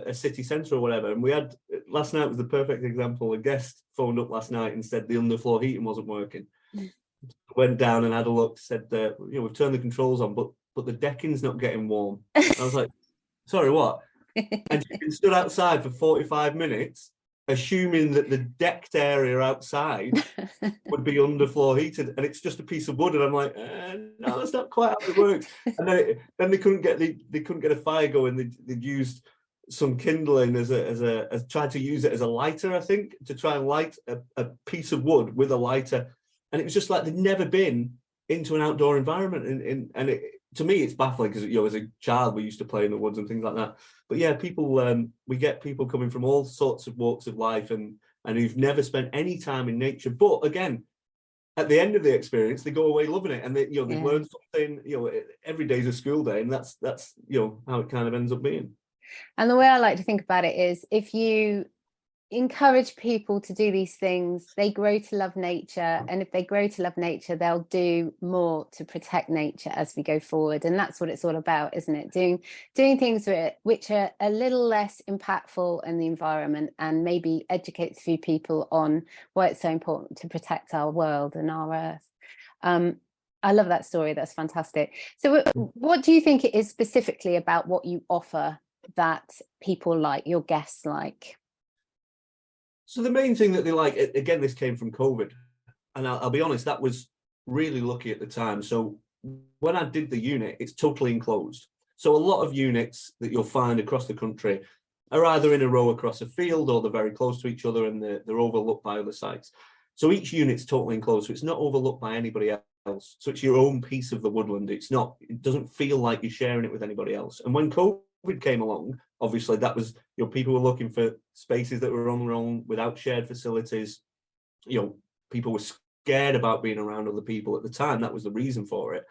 a city centre or whatever. And we had, last night was the perfect example. A guest phoned up last night and said the underfloor heating wasn't working. Went down and had a look, said that we've turned the controls on, but the decking's not getting warm. I was like, sorry, what? And she'd been stood outside for 45 minutes, assuming that the decked area outside would be underfloor heated, and it's just a piece of wood. And I'm like, no, that's not quite how it works. And then they couldn't get a fire going. They'd used some kindling as tried to use it as a lighter, I think, to try and light a piece of wood with a lighter. And it was just like they'd never been into an outdoor environment. And to me, it's baffling, because as a child we used to play in the woods and things like that. But yeah, people, we get people coming from all sorts of walks of life and who've never spent any time in nature. But again, at the end of the experience, they go away loving it, and they've learned something. Every day's a school day, and that's how it kind of ends up being. And the way I like to think about it is, if you encourage people to do these things, they grow to love nature, and if they grow to love nature, they'll do more to protect nature as we go forward. And that's what it's all about, isn't it? Doing things which are a little less impactful in the environment, and maybe educate a few people on why it's so important to protect our world and our earth. I love that story. That's fantastic. So what do you think it is specifically about what you offer that people like, your guests like? So the main thing that they like, again, this came from COVID, and I'll be honest, that was really lucky at the time. So when I did the unit, it's totally enclosed. So a lot of units that you'll find across the country are either in a row across a field, or they're very close to each other, and they're overlooked by other sites. So each unit's totally enclosed, so it's not overlooked by anybody else. So it's your own piece of the woodland. It doesn't feel like you're sharing it with anybody else. And when COVID came along, obviously that was, people were looking for spaces that were on their own without shared facilities. People were scared about being around other people at the time. That was the reason for it.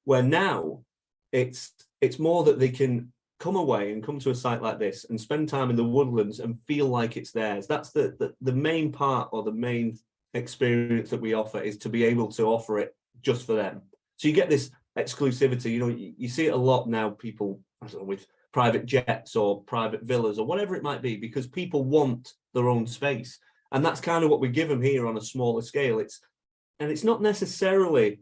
Where now it's more that they can come away and come to a site like this and spend time in the woodlands and feel like it's theirs. That's the main part, or the main experience that we offer, is to be able to offer it just for them. So you get this exclusivity. You see it a lot now, people, I don't know, with private jets or private villas or whatever it might be, because people want their own space. And that's kind of what we give them here on a smaller scale. and it's not necessarily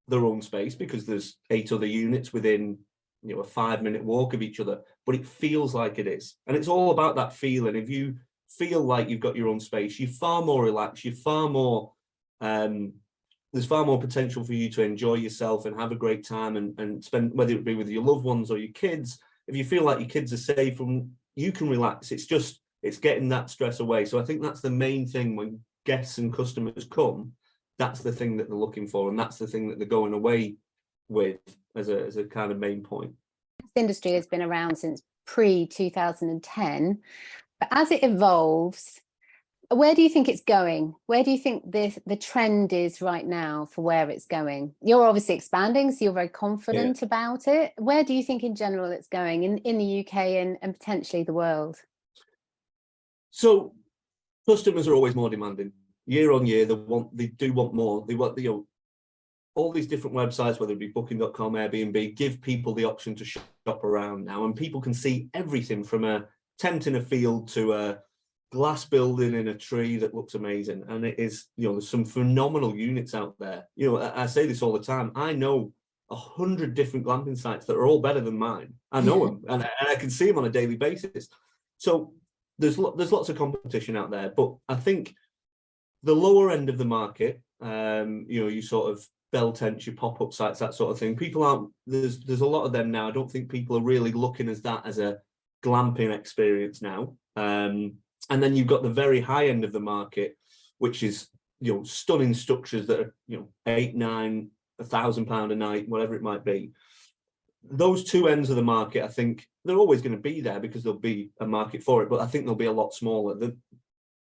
their own space because there's 8 other units within a 5-minute walk of each other, but it feels like it is. And it's all about that feeling. If you feel like you've got your own space, you're far more relaxed, you're far more there's far more potential for you to enjoy yourself and have a great time and spend, whether it be with your loved ones or your kids. If you feel like your kids are safe and you can relax, it's getting that stress away. So I think that's the main thing when guests and customers come. That's the thing that they're looking for, and that's the thing that they're going away with as a kind of main point. This industry has been around since pre-2010, but as it evolves, where do you think it's going? Where do you think the trend is right now for where it's going? You're obviously expanding, so you're very confident about it. Where do you think in general it's going in the UK and potentially the world? So customers are always more demanding. Year on year, they do want more. They want all these different websites, whether it be booking.com, Airbnb, give people the option to shop around now, and people can see everything from a tent in a field to a glass building in a tree that looks amazing. And it is, there's some phenomenal units out there. I say this all the time. I know 100 different glamping sites that are all better than mine. I know them, and I can see them on a daily basis. So there's lots of competition out there, but I think the lower end of the market, you sort of bell tents, your pop-up sites, that sort of thing. People aren't, there's a lot of them now. I don't think people are really looking at that as a glamping experience now. And then you've got the very high end of the market, which is, stunning structures that are, 8, 9, £1,000 a night, whatever it might be. Those two ends of the market, I think they're always going to be there because there'll be a market for it, but I think they'll be a lot smaller.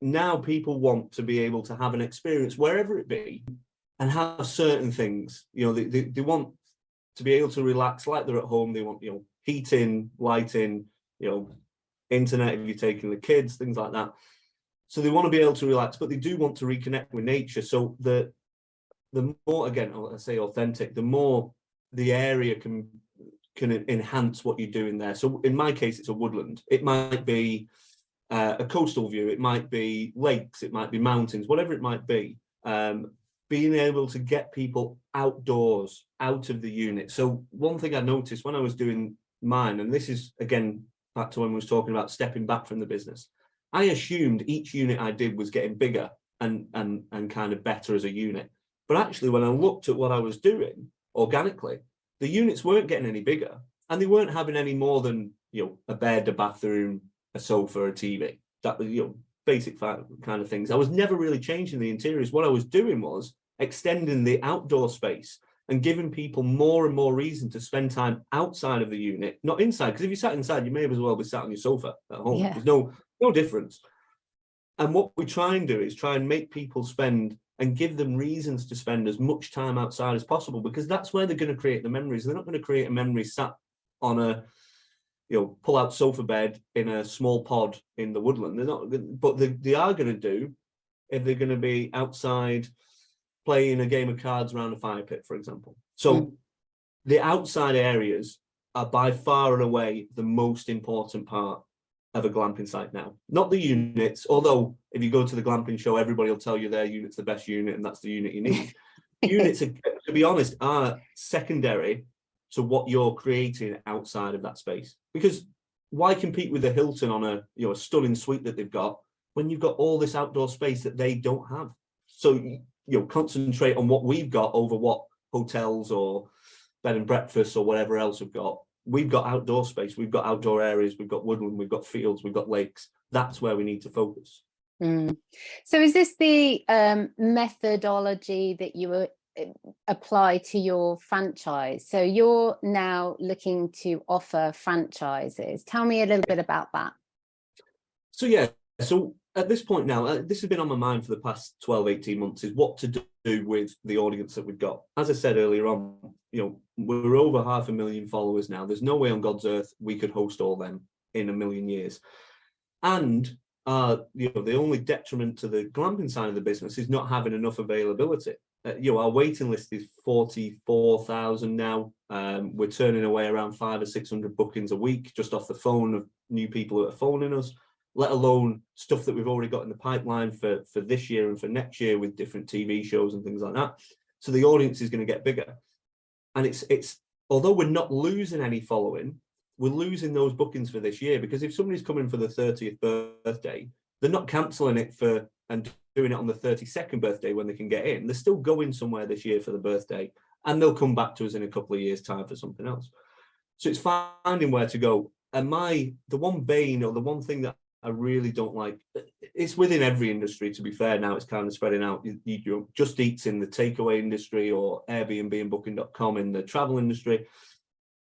Now people want to be able to have an experience wherever it be and have certain things. They want to be able to relax like they're at home. They want, heating, lighting, internet if you're taking the kids, things like that. So they want to be able to relax, but they do want to reconnect with nature. So the more, again, I say authentic, the more the area can enhance what you're doing there. So in my case, it's a woodland. It might be a coastal view, it might be lakes, it might be mountains, whatever it might be. Being able to get people outdoors, out of the unit. So one thing I noticed when I was doing mine, and this is again back to when we was talking about stepping back from the business, I assumed each unit I did was getting bigger and kind of better as a unit. But actually, when I looked at what I was doing organically, the units weren't getting any bigger, and they weren't having any more than a bed, a bathroom, a sofa, a TV. That was basic kind of things. I was never really changing the interiors. What I was doing was extending the outdoor space and giving people more and more reason to spend time outside of the unit, not inside. Because if you sat inside, you may as well be sat on your sofa at home. Yeah. There's no difference. And what we try and do is try and make people spend and give them reasons to spend as much time outside as possible, because that's where they're going to create the memories. They're not going to create a memory sat on a pull-out sofa bed in a small pod in the woodland. They're not, but they are going to do if they're going to be outside playing a game of cards around a fire pit, for example. So the outside areas are by far and away the most important part of a glamping site now. Not the units, although if you go to the glamping show, everybody will tell you their unit's the best unit and that's the unit you need. Units, to be honest, are secondary to what you're creating outside of that space. Because why compete with the Hilton on a stunning suite that they've got when you've got all this outdoor space that they don't have? So concentrate on what we've got over what hotels or bed and breakfasts or whatever else have got. We've got outdoor space, we've got outdoor areas, we've got woodland, we've got fields, we've got lakes. That's where we need to focus. So is this the methodology that you apply to your franchise? So you're now looking to offer franchises. Tell me a little bit about that. So at this point now, this has been on my mind for the past 12, 18 months, is what to do with the audience that we've got. As I said earlier on, we're over 500,000 followers now. There's no way on God's earth we could host all them in a million years. And the only detriment to the glamping side of the business is not having enough availability. Our waiting list is 44,000 now. We're turning away around 500 or 600 bookings a week just off the phone of new people that are phoning us. let alone stuff that we've already got in the pipeline for this year and for next year with different TV shows and things like that. So the audience is going to get bigger. And it's although we're not losing any following, we're losing those bookings for this year, because if somebody's coming for the 30th birthday, they're not cancelling it and doing it on the 32nd birthday when they can get in. They're still going somewhere this year for the birthday, and they'll come back to us in a couple of years' time for something else. So it's finding where to go. And the one bane, or the one thing that I really don't like, it's within every industry, to be fair. Now it's kind of spreading out. Just Eat's in the takeaway industry, or Airbnb and Booking.com in the travel industry.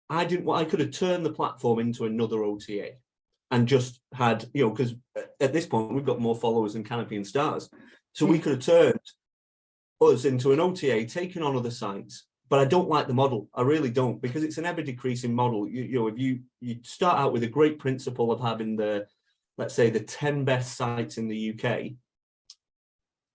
I could have turned the platform into another OTA and just had, because at this point we've got more followers than Canopy and Stars. So we could have turned us into an OTA, taken on other sites. But I don't like the model. I really don't, because it's an ever decreasing model. If you start out with a great principle of having let's say the 10 best sites in the UK,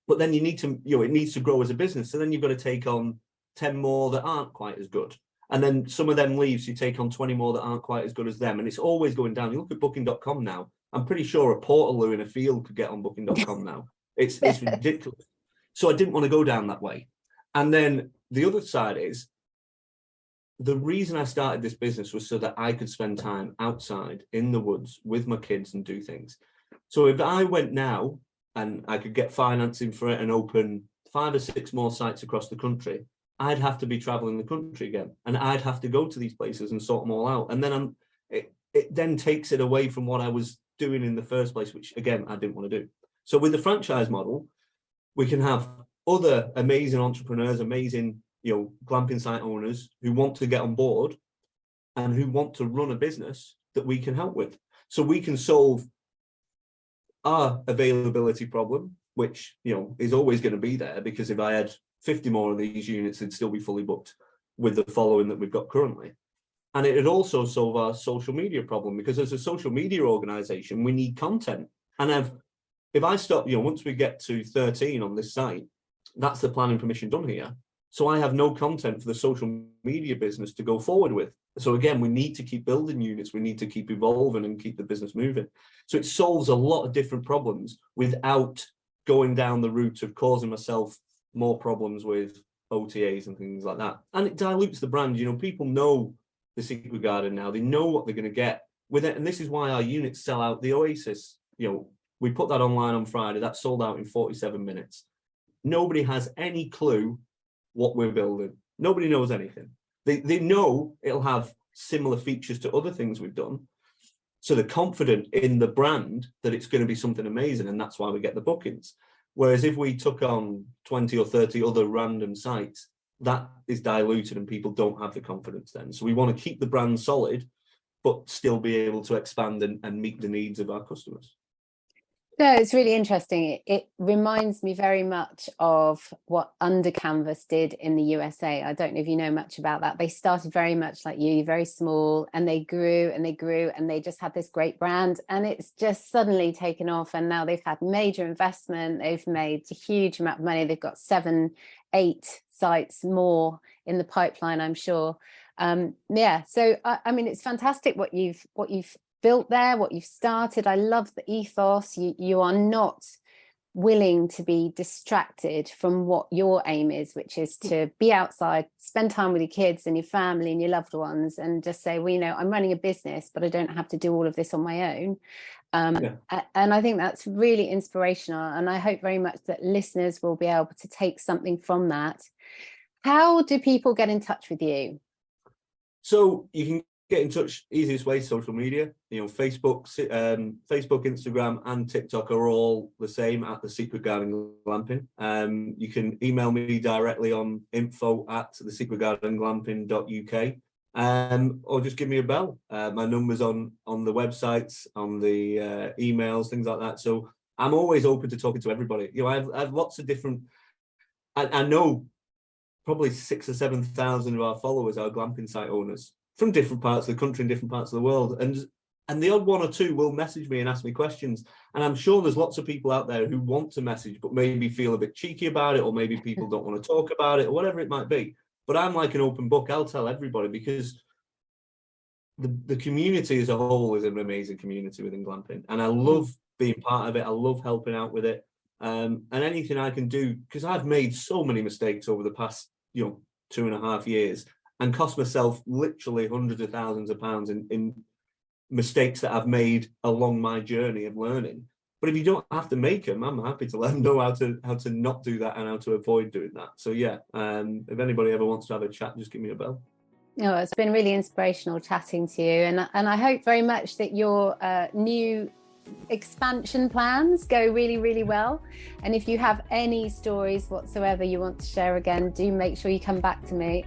but then you need to, it needs to grow as a business. So then you've got to take on 10 more that aren't quite as good. And then some of them leave, so you take on 20 more that aren't quite as good as them. And it's always going down. You look at Booking.com now, I'm pretty sure a Portaloo in a field could get on Booking.com now. It's ridiculous. So I didn't want to go down that way. And then the other side is, the reason I started this business was so that I could spend time outside in the woods with my kids and do things. So if I went now and I could get financing for it and open 5 or 6 more sites across the country, I'd have to be traveling the country again, and I'd have to go to these places and sort them all out. And then it then takes it away from what I was doing in the first place, which again, I didn't want to do. So with the franchise model, we can have other amazing entrepreneurs, amazing, glamping site owners who want to get on board and who want to run a business that we can help with. So we can solve our availability problem, which, is always going to be there, because if I had 50 more of these units, they'd still be fully booked with the following that we've got currently. And it'd also solve our social media problem, because as a social media organization, we need content. And if I stop, once we get to 13 on this site, that's the planning permission done here. So I have no content for the social media business to go forward with. So again, we need to keep building units. We need to keep evolving and keep the business moving. So it solves a lot of different problems without going down the route of causing myself more problems with OTAs and things like that. And it dilutes the brand. People know the Secret Garden now. They know what they're going to get with it. And this is why our units sell out. The Oasis, we put that online on Friday. That sold out in 47 minutes. Nobody has any clue what we're building. Nobody knows anything. They know it'll have similar features to other things we've done. So they're confident in the brand that it's going to be something amazing, and that's why we get the bookings. Whereas if we took on 20 or 30 other random sites, that is diluted and people don't have the confidence then. So we want to keep the brand solid, but still be able to expand and meet the needs of our customers. No, it's really interesting. It reminds me very much of what Under Canvas did in the USA. I don't know if you know much about that. They started very much like you, very small, and they grew and they grew, and they just had this great brand, and it's just suddenly taken off. And now they've had major investment. They've made a huge amount of money. They've got 7, 8 sites more in the pipeline, I'm sure. So I mean, it's fantastic what you've built there, what you've started. I love the ethos. You are not willing to be distracted from what your aim is, which is to be outside, spend time with your kids and your family and your loved ones, and just say, well, I'm running a business, but I don't have to do all of this on my own. And I think that's really inspirational, and I hope very much that listeners will be able to take something from that. How do people get in touch with you? So you can get in touch, easiest way, social media. Facebook, Instagram and TikTok are all the same, at the Secret Garden Glamping. You can email me directly on info@thesecretgardenglamping.uk, or just give me a bell. My number's on the websites, on the emails, things like that. So I'm always open to talking to everybody. I have lots of different, I know probably 6,000 or 7,000 of our followers are glamping site owners from different parts of the country and different parts of the world. And the odd one or two will message me and ask me questions. And I'm sure there's lots of people out there who want to message, but maybe feel a bit cheeky about it, or maybe people don't want to talk about it, or whatever it might be. But I'm like an open book. I'll tell everybody, because the community as a whole is an amazing community within glamping, and I love being part of it. I love helping out with it, and anything I can do, because I've made so many mistakes over the past 2.5 years, and cost myself literally hundreds of thousands of pounds in mistakes that I've made along my journey of learning. But if you don't have to make them, I'm happy to let them know how to not do that and how to avoid doing that. So yeah, if anybody ever wants to have a chat, just give me a bell. Oh, it's been really inspirational chatting to you, and I hope very much that your new expansion plans go really, really well. And if you have any stories whatsoever you want to share again, do make sure you come back to me.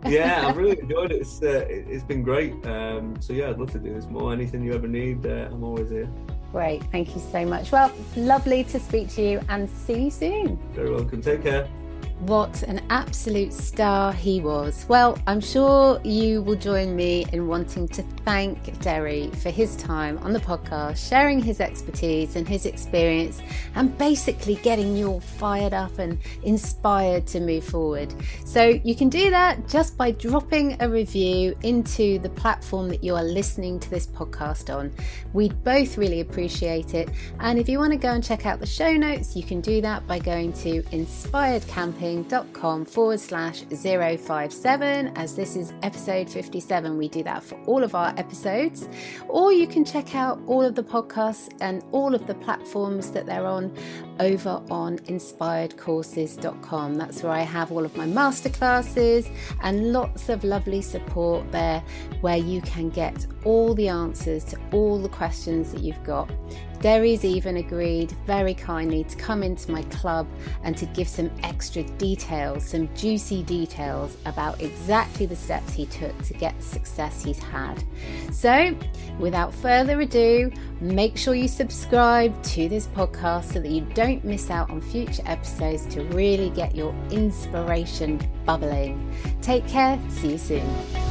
Yeah, I've really enjoyed it. It's been great. So yeah, I'd love to do this more. Anything you ever need, I'm always here. Great, thank you so much. Well, lovely to speak to you, and see you soon. Very welcome. Take care. What an absolute star he was. Well, I'm sure you will join me in wanting to thank Derry for his time on the podcast, sharing his expertise and his experience, and basically getting you all fired up and inspired to move forward. So you can do that just by dropping a review into the platform that you are listening to this podcast on. We'd both really appreciate it. And if you want to go and check out the show notes, you can do that by going to inspiredcamping.com/057, as this is episode 57. We do that for all of our episodes. Or you can check out all of the podcasts and all of the platforms that they're on over on inspiredcourses.com. That's where I have all of my masterclasses and lots of lovely support there, where you can get all the answers to all the questions that you've got. Derry's even agreed very kindly to come into my club and to give some extra details, some juicy details about exactly the steps he took to get the success he's had. So, without further ado, make sure you subscribe to this podcast so that you don't miss out on future episodes to really get your inspiration bubbling. Take care, see you soon.